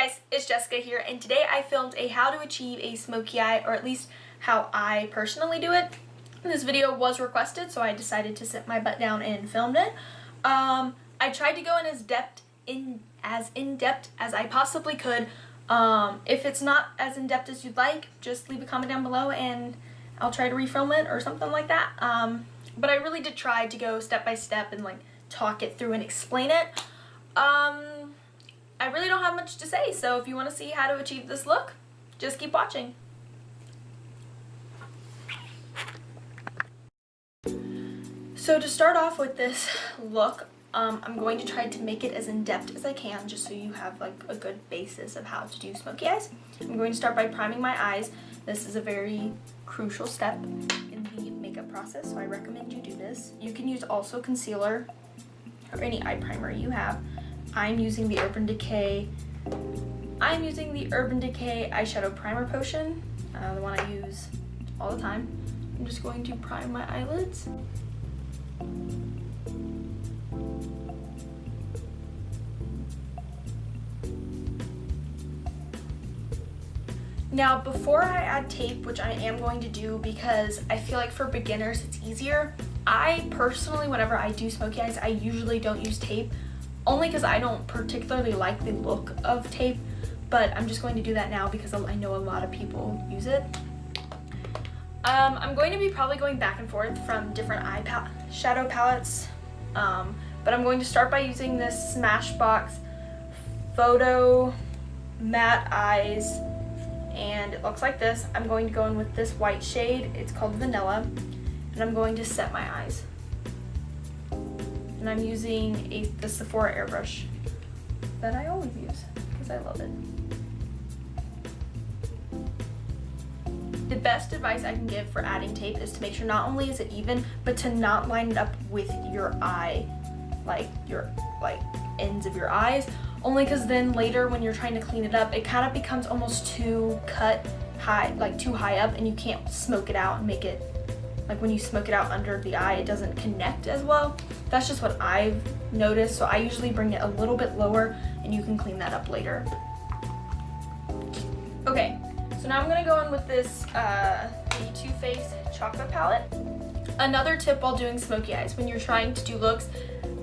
Guys, it's Jessica here, and today I filmed a how to achieve a smoky eye, or at least how I personally do it. This video was requested, so I decided to sit my butt down and filmed it. I tried to go in as in-depth as I possibly could. If it's not as in-depth as you'd like, just leave a comment down below and I'll try to refilm it or something like that. But I really did try to go step by step and like talk it through and explain it. I really don't have much to say, so if you want to see how to achieve this look, just keep watching. So to start off with this look, I'm going to try to make it as in-depth as I can, just so you have like a good basis of how to do smoky eyes. I'm going to start by priming my eyes. This is a very crucial step in the makeup process, so I recommend you do this. You can use also concealer or any eye primer you have. I'm using the Urban Decay eyeshadow primer potion, the one I use all the time. I'm just going to prime my eyelids. Now, before I add tape, which I am going to do because I feel like for beginners it's easier, I personally, whenever I do smoky eyes, I usually don't use tape, only because I don't particularly like the look of tape, but I'm just going to do that now because I know a lot of people use it. I'm going to be probably going back and forth from different shadow palettes, but I'm going to start by using this Smashbox Photo Matte Eyes, and it looks like this. I'm going to go in with this white shade, it's called Vanilla, and I'm going to set my eyes. And I'm using the Sephora airbrush that I always use because I love it. The best advice I can give for adding tape is to make sure not only is it even, but to not line it up with your eye, like your ends of your eyes, only because then later when you're trying to clean it up, it kind of becomes almost too too high up, and you can't smoke it out and make it, like when you smoke it out under the eye, it doesn't connect as well. That's just what I've noticed, so I usually bring it a little bit lower and you can clean that up later. Okay, so now I'm gonna go in with this the Too Faced chocolate palette. Another tip while doing smoky eyes, when you're trying to do looks,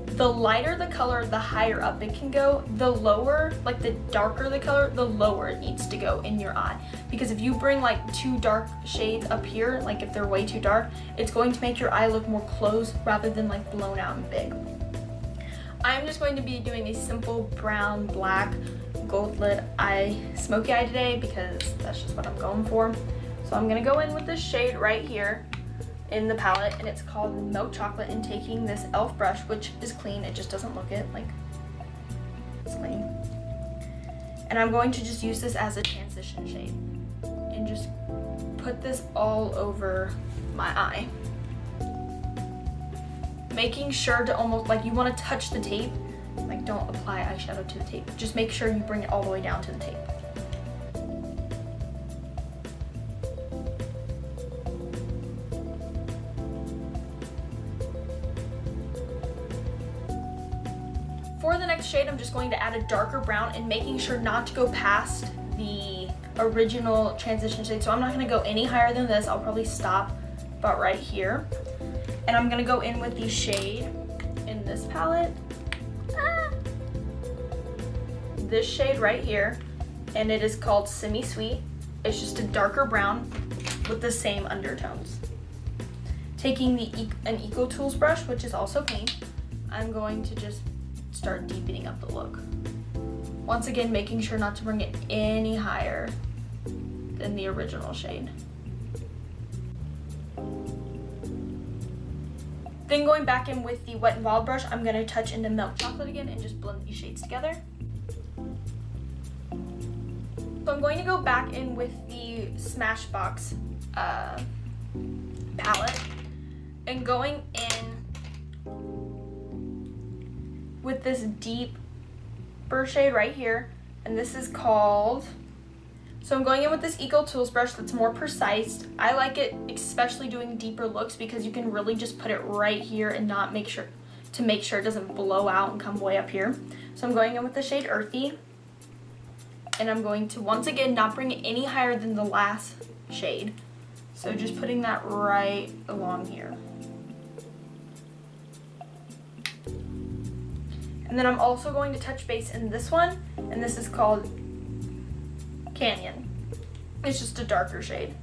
the lighter the color, the higher up it can go. The lower, like the darker the color, the lower it needs to go in your eye. Because if you bring like too dark shades up here, like if they're way too dark, it's going to make your eye look more closed rather than like blown out and big. I'm just going to be doing a simple brown, black, gold lid eye smoky eye today because that's just what I'm going for. So I'm gonna go in with this shade right here in the palette, and it's called Milk Chocolate, and taking this e.l.f. brush, which is clean, it just doesn't look it like it's clean, and I'm going to just use this as a transition shade and just put this all over my eye, making sure to almost like you want to touch the tape, like don't apply eyeshadow to the tape, just make sure you bring it all the way down to the tape. For the next shade, I'm just going to add a darker brown and making sure not to go past the original transition shade. So I'm not going to go any higher than this. I'll probably stop about right here. And I'm going to go in with the shade in this palette. This shade right here, and it is called Semi Sweet. It's just a darker brown with the same undertones. Taking an Eco Tools brush, which is also clean, I'm going to just start deepening up the look. Once again, making sure not to bring it any higher than the original shade. Then going back in with the Wet n Wild brush, I'm going to touch into Milk Chocolate again and just blend these shades together. So I'm going to go back in with the Smashbox palette and going in with this deeper shade right here, and this is called, so I'm going in with this Eco Tools brush that's more precise. I like it especially doing deeper looks because you can really just put it right here and not make sure it doesn't blow out and come way up here. So I'm going in with the shade Earthy. And I'm going to, once again, not bring it any higher than the last shade. So just putting that right along here. And then I'm also going to touch base in this one, and this is called Canyon. It's just a darker shade,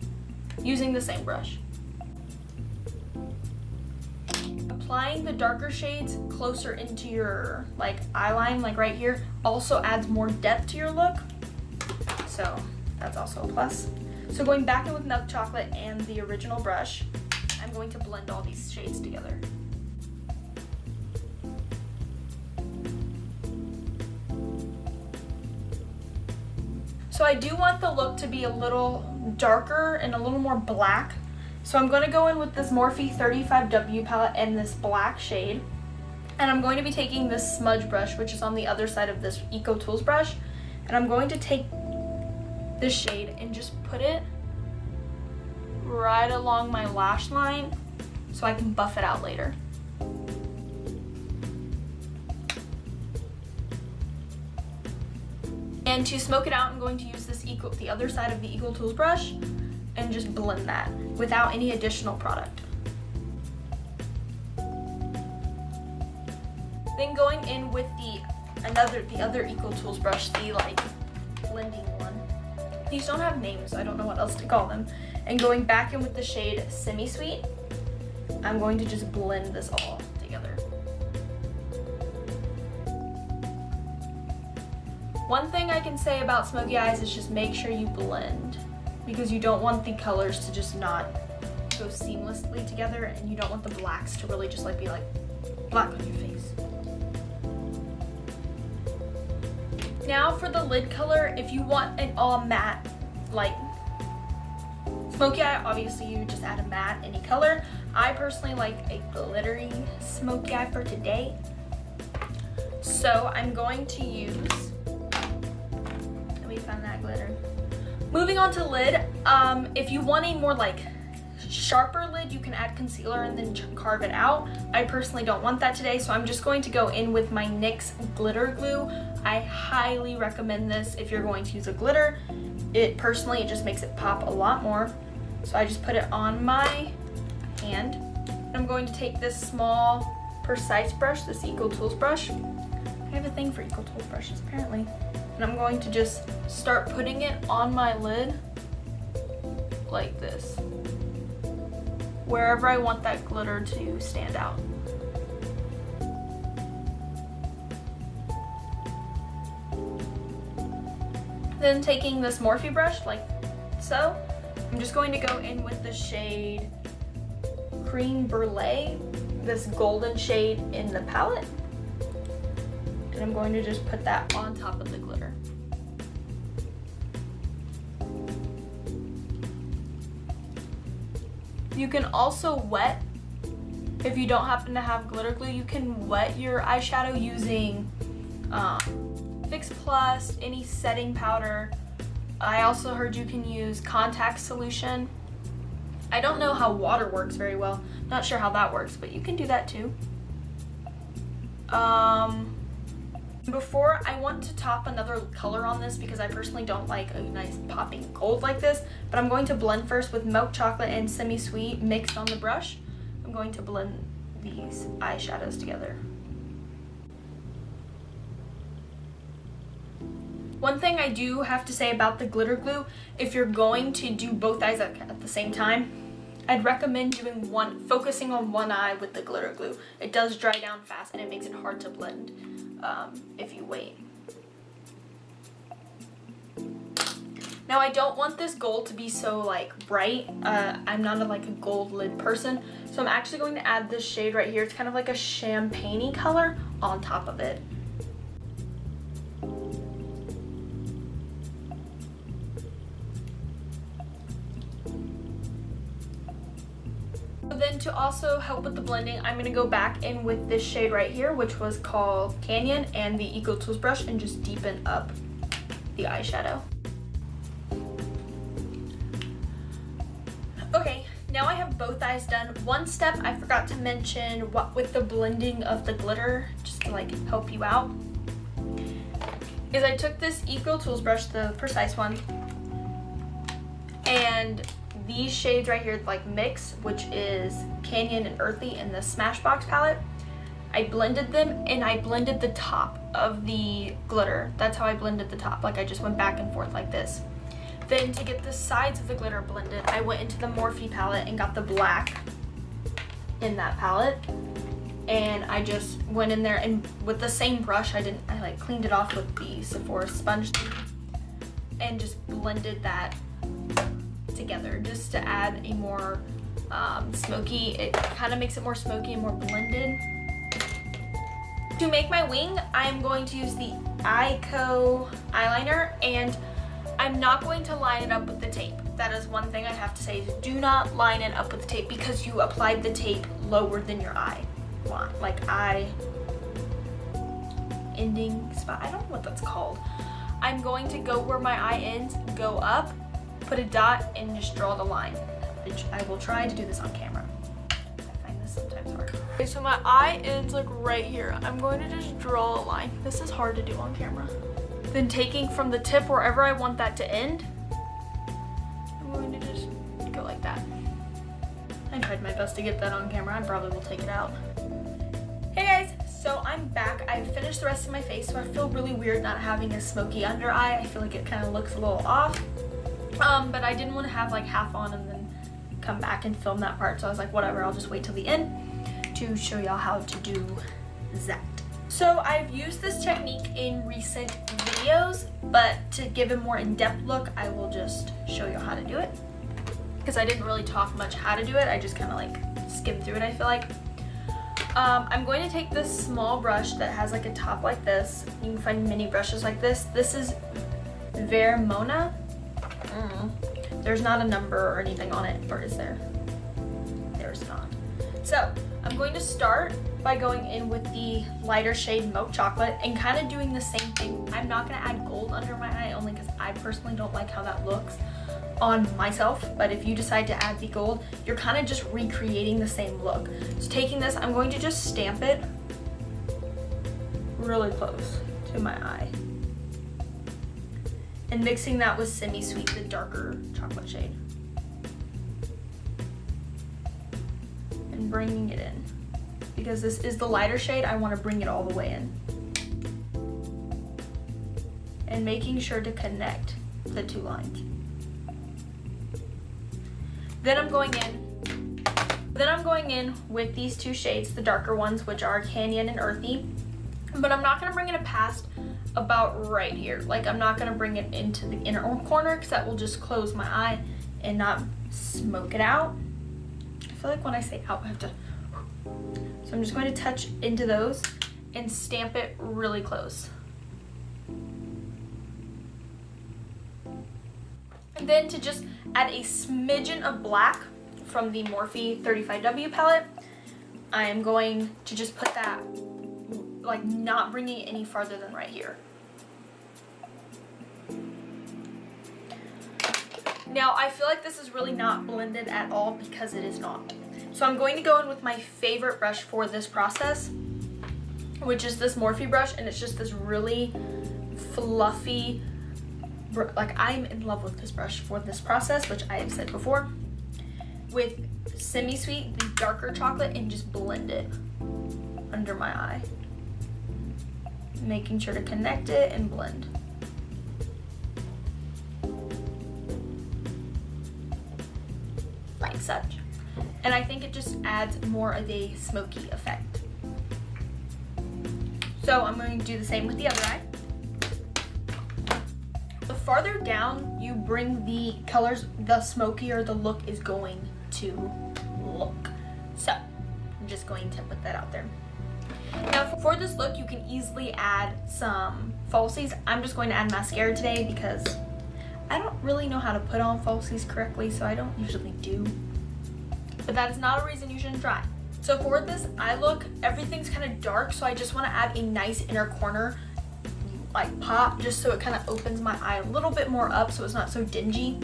using the same brush. Applying the darker shades closer into your eye line, like right here, also adds more depth to your look. So that's also a plus. So going back in with milk chocolate and the original brush, I'm going to blend all these shades together. So I do want the look to be a little darker and a little more black. So I'm going to go in with this Morphe 35W palette and this black shade. And I'm going to be taking this smudge brush, which is on the other side of this Eco Tools brush. And I'm going to take this shade and just put it right along my lash line so I can buff it out later. And to smoke it out, I'm going to use this the other side of the Eco Tools brush and just blend that without any additional product. Then going in with the other Eco Tools brush, the blending one. These don't have names, so I don't know what else to call them. And going back in with the shade Semi-Sweet, I'm going to just blend this all together. One thing I can say about smoky eyes is just make sure you blend, because you don't want the colors to just not go seamlessly together, and you don't want the blacks to really just be black on your face. Now for the lid color, if you want an all matte, smoky eye, obviously you just add a matte, any color. I personally like a glittery smoky eye for today. So I'm going to use, let me find that glitter. Moving on to lid, if you want a more sharper lid, you can add concealer and then carve it out. I personally don't want that today, so I'm just going to go in with my NYX glitter glue. I highly recommend this if you're going to use a glitter. It just makes it pop a lot more. So I just put it on my hand. I'm going to take this small precise brush, this Eco Tools brush. I have a thing for Eco Tools brushes apparently. And I'm going to just start putting it on my lid like this, wherever I want that glitter to stand out. Then taking this Morphe brush like so, I'm just going to go in with the shade Cream Brulee, this golden shade in the palette. And I'm going to just put that on top of the glitter. You can also wet, if you don't happen to have glitter glue, you can wet your eyeshadow using Fix Plus, any setting powder. I also heard you can use contact solution. I don't know how water works very well. Not sure how that works, but you can do that too. Before, I want to top another color on this because I personally don't like a nice popping gold like this, but I'm going to blend first with milk chocolate and Semi-Sweet mixed on the brush. I'm going to blend these eyeshadows together. One thing I do have to say about the glitter glue, if you're going to do both eyes at the same time, I'd recommend focusing on one eye with the glitter glue. It does dry down fast and it makes it hard to blend if you wait. Now I don't want this gold to be so bright. I'm not a gold lid person, so I'm actually going to add this shade right here. It's kind of like a champagne-y color on top of it. Then to also help with the blending, I'm going to go back in with this shade right here, which was called Canyon, and the Eco Tools brush, and just deepen up the eyeshadow. Okay, now I have both eyes done. One step I forgot to mention with the blending of the glitter, just to help you out. is I took this Eco Tools brush, the precise one, and these shades right here, like Mix, which is Canyon and Earthy in the Smashbox palette, I blended them and I blended the top of the glitter. That's how I blended the top. Like I just went back and forth like this. Then to get the sides of the glitter blended, I went into the Morphe palette and got the black in that palette. And I just went in there and with the same brush, I like cleaned it off with the Sephora sponge and just blended that together just to add a more smoky. It kind of makes it more smoky and more blended. To make my wing, I'm going to use the xoxo eyeliner, and I'm not going to line it up with the tape. That is one thing I have to say, is do not line it up with the tape because you applied the tape lower than your eye. Like eye ending spot. I don't know what that's called. I'm going to go where my eye ends, go up, put a dot, and just draw the line. Which I will try to do this on camera. I find this sometimes hard. Okay, so my eye ends like right here. I'm going to just draw a line. This is hard to do on camera. Then taking from the tip wherever I want that to end, I'm going to just go like that. I tried my best to get that on camera. I probably will take it out. Hey guys, so I'm back. I finished the rest of my face, so I feel really weird not having a smoky under eye. I feel like it kind of looks a little off. But I didn't want to have like half on and then come back and film that part, so I was like, whatever, I'll just wait till the end to show y'all how to do that. So I've used this technique in recent videos, but to give a more in-depth look, I will just show you how to do it. Because I didn't really talk much how to do it, I just kind of like skimmed through it, I feel like. I'm going to take this small brush that has like a top like this. You can find mini brushes like this. This is Vermona. There's not a number or anything on it, or is there? There's not. So I'm going to start by going in with the lighter shade Milk Chocolate and kind of doing the same thing. I'm not going to add gold under my eye only because I personally don't like how that looks on myself, but if you decide to add the gold, you're kind of just recreating the same look. So taking this, I'm going to just stamp it really close to my eye and mixing that with Semi Sweet, the darker chocolate shade, and bringing it in. Because this is the lighter shade, I want to bring it all the way in and making sure to connect the two lines. Then I'm going in with these two shades, the darker ones, which are Canyon and Earthy. But I'm not going to bring it past about right here. Like, I'm not going to bring it into the inner corner because that will just close my eye and not smoke it out. I feel like when I say out, I have to... So I'm just going to touch into those and stamp it really close. And then to just add a smidgen of black from the Morphe 35W palette, I am going to just put that, like not bringing it any farther than right here. Now I feel like this is really not blended at all because it is not. So I'm going to go in with my favorite brush for this process, which is this Morphe brush, and it's just this really fluffy, like I'm in love with this brush for this process, which I have said before, with Semi Sweet, the darker chocolate, and just blend it under my eye, making sure to connect it and blend. Like such. And I think it just adds more of a smoky effect. So I'm going to do the same with the other eye. The farther down you bring the colors, the smokier the look is going to look. So I'm just going to put that out there. Now for this look, you can easily add some falsies. I'm just going to add mascara today because I don't really know how to put on falsies correctly, so I don't usually do. But that is not a reason you shouldn't try. So for this eye look, everything's kind of dark, so I just want to add a nice inner corner like pop, just so it kind of opens my eye a little bit more up so it's not so dingy.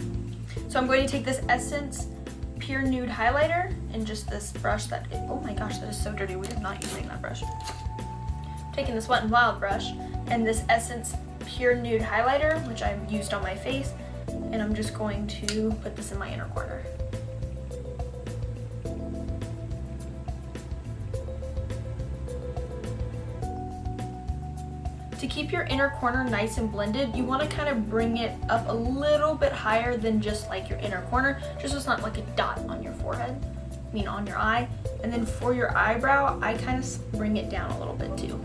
So I'm going to take this Essence Pure Nude highlighter and just this brush that, oh my gosh, that is so dirty. We are not using that brush. Taking this Wet n Wild brush and this Essence pure nude highlighter, which I've used on my face, and I'm just going to put this in my inner corner. To keep your inner corner nice and blended, you want to kind of bring it up a little bit higher than just like your inner corner, just so it's not like a dot on your forehead, I mean on your eye. And then for your eyebrow, I kind of bring it down a little bit too.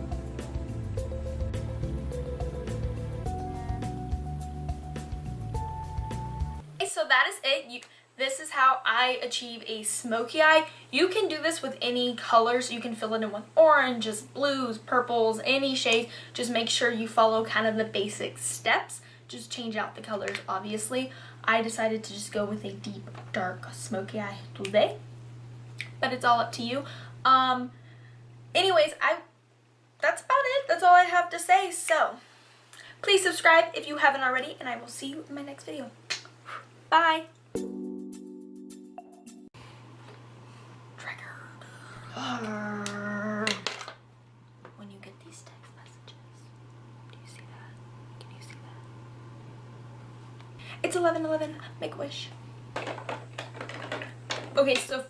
Okay, so that is it. This is how I achieve a smoky eye. You can do this with any colors. You can fill it in with oranges, blues, purples, any shade. Just make sure you follow kind of the basic steps. Just change out the colors, obviously. I decided to just go with a deep, dark, smoky eye today. But it's all up to you. Anyways, that's about it. That's all I have to say. So, please subscribe if you haven't already, and I will see you in my next video. Bye. When you get these text messages, do you see that? Can you see that? It's 11:11. Make a wish. Okay, so